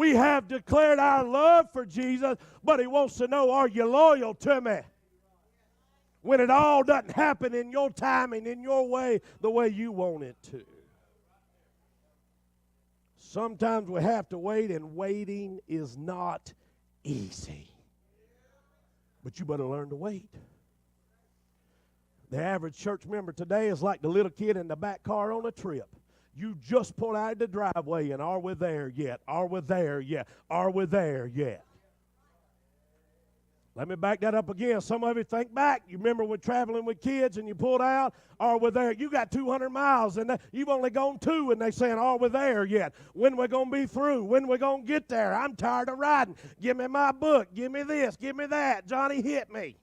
We have declared our love for Jesus, but He wants to know, are you loyal to me? When it all doesn't happen in your timing, in your way, the way you want it to. Sometimes we have to wait, and waiting is not easy. But you better learn to wait. The average church member today is like the little kid in the back car on a trip. You just pull out of the driveway, and are we there yet? Are we there yet? Are we there yet? Let me back that up again. Some of you think back. You remember when traveling with kids and you pulled out? Are we there? You got 200 miles and you've only gone 2, and they saying, are we there yet? When we going to be through? When we going to get there? I'm tired of riding. Give me my book. Give me this. Give me that. Johnny hit me.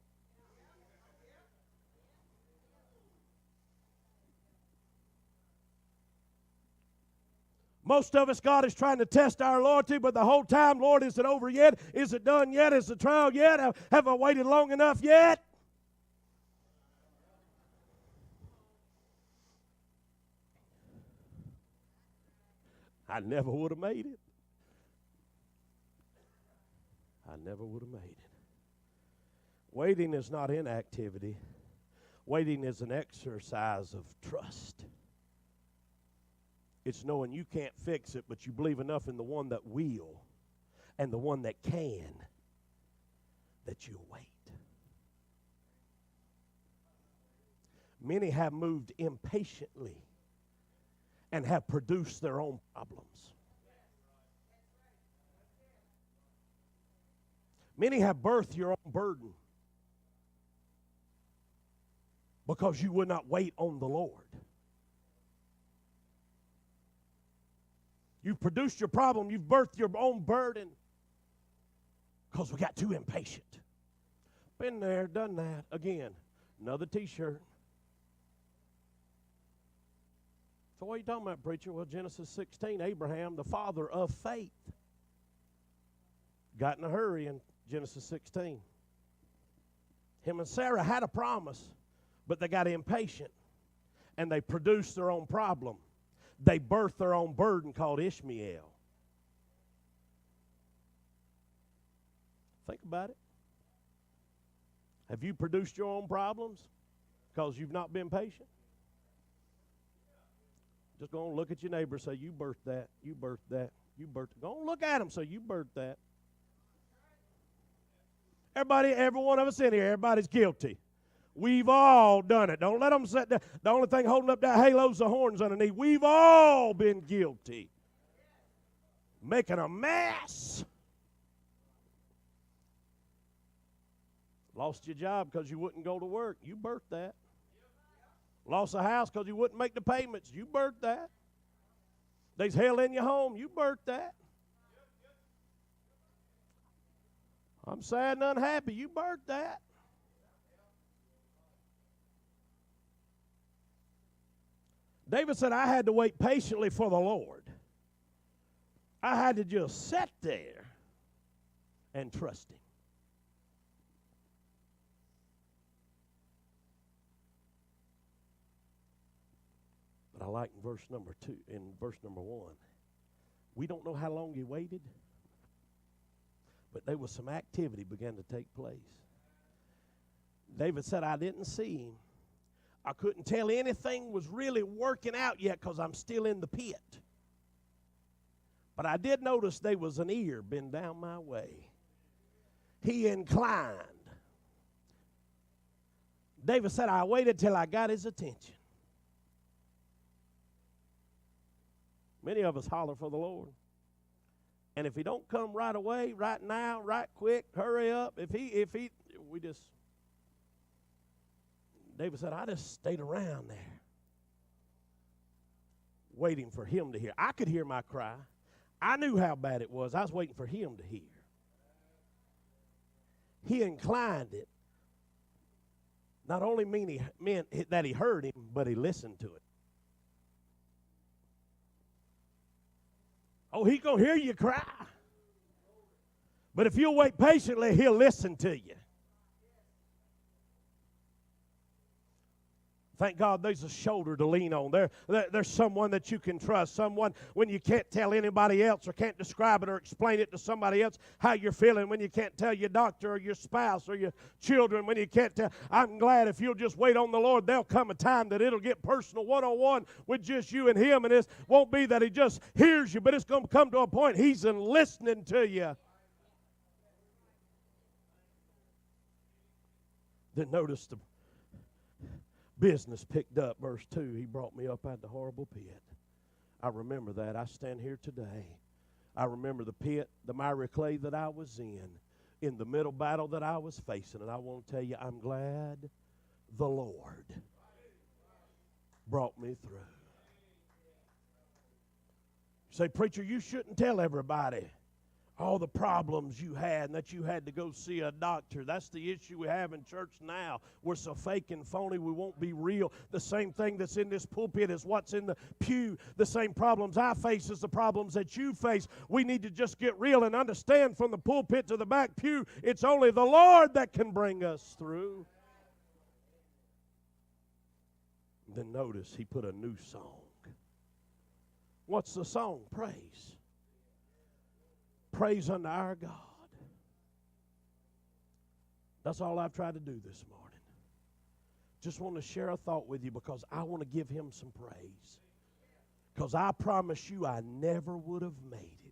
Most of us, God is trying to test our loyalty, but the whole time, Lord, is it over yet? Is it done yet? Is the trial yet? Have I waited long enough yet? I never would have made it. I never would have made it. Waiting is not inactivity. Waiting is an exercise of trust. It's knowing you can't fix it, but you believe enough in the one that will and the one that can that you'll wait. Many have moved impatiently and have produced their own problems. Many have birthed your own burden because you would not wait on the Lord. You've produced your problem. You've birthed your own burden because we got too impatient. Been there, done that. Again, another T-shirt. So what are you talking about, preacher? Well, Genesis 16, Abraham, the father of faith, got in a hurry in Genesis 16. Him and Sarah had a promise, but they got impatient, and they produced their own problem. They birthed their own burden called Ishmael. Think about it. Have you produced your own problems because you've not been patient? Just go and look at your neighbor and say, you birthed that, you birthed that, you birthed that. Go and look at him and say, you birthed that. Everybody, every one of us in here, everybody's guilty. We've all done it. Don't let them sit there. The only thing holding up that halo's the horns underneath. We've all been guilty. Making a mess. Lost your job because you wouldn't go to work. You birthed that. Lost a house because you wouldn't make the payments. You birthed that. There's hell in your home. You birthed that. I'm sad and unhappy. You birthed that. David said, I had to wait patiently for the Lord. I had to just sit there and trust Him. But I like in verse number 1, we don't know how long he waited, but there was some activity began to take place. David said, I didn't see him. I couldn't tell anything was really working out yet because I'm still in the pit. But I did notice there was an ear bent down my way. He inclined. David said, I waited till I got his attention. Many of us holler for the Lord. And if he don't come right away, right now, right quick, hurry up. David said, I just stayed around there waiting for him to hear. I could hear my cry. I knew how bad it was. I was waiting for him to hear. He inclined it. Not only meant that he heard him, but he listened to it. Oh, he's going to hear you cry. But if you'll wait patiently, he'll listen to you. Thank God there's a shoulder to lean on. There's someone that you can trust. Someone when you can't tell anybody else or can't describe it or explain it to somebody else how you're feeling. When you can't tell your doctor or your spouse or your children. When you can't tell. I'm glad if you'll just wait on the Lord, there'll come a time that it'll get personal one-on-one with just you and Him. And it won't be that He just hears you, but it's going to come to a point He's listening to you. Then notice the business picked up. Verse 2, He brought me up out of the horrible pit. I remember that. I stand here today. I remember the pit, the miry clay that I was in the middle battle that I was facing. And I want to tell you, I'm glad the Lord brought me through. You say, preacher, you shouldn't tell everybody all the problems you had and that you had to go see a doctor. That's the issue we have in church now. We're so fake and phony, we won't be real. The same thing that's in this pulpit is what's in the pew. The same problems I face is the problems that you face. We need to just get real and understand from the pulpit to the back pew, it's only the Lord that can bring us through. Then notice He put a new song. What's the song? Praise. Praise unto our God. That's all I've tried to do this morning. Just want to share a thought with you because I want to give Him some praise. Because I promise you I never would have made it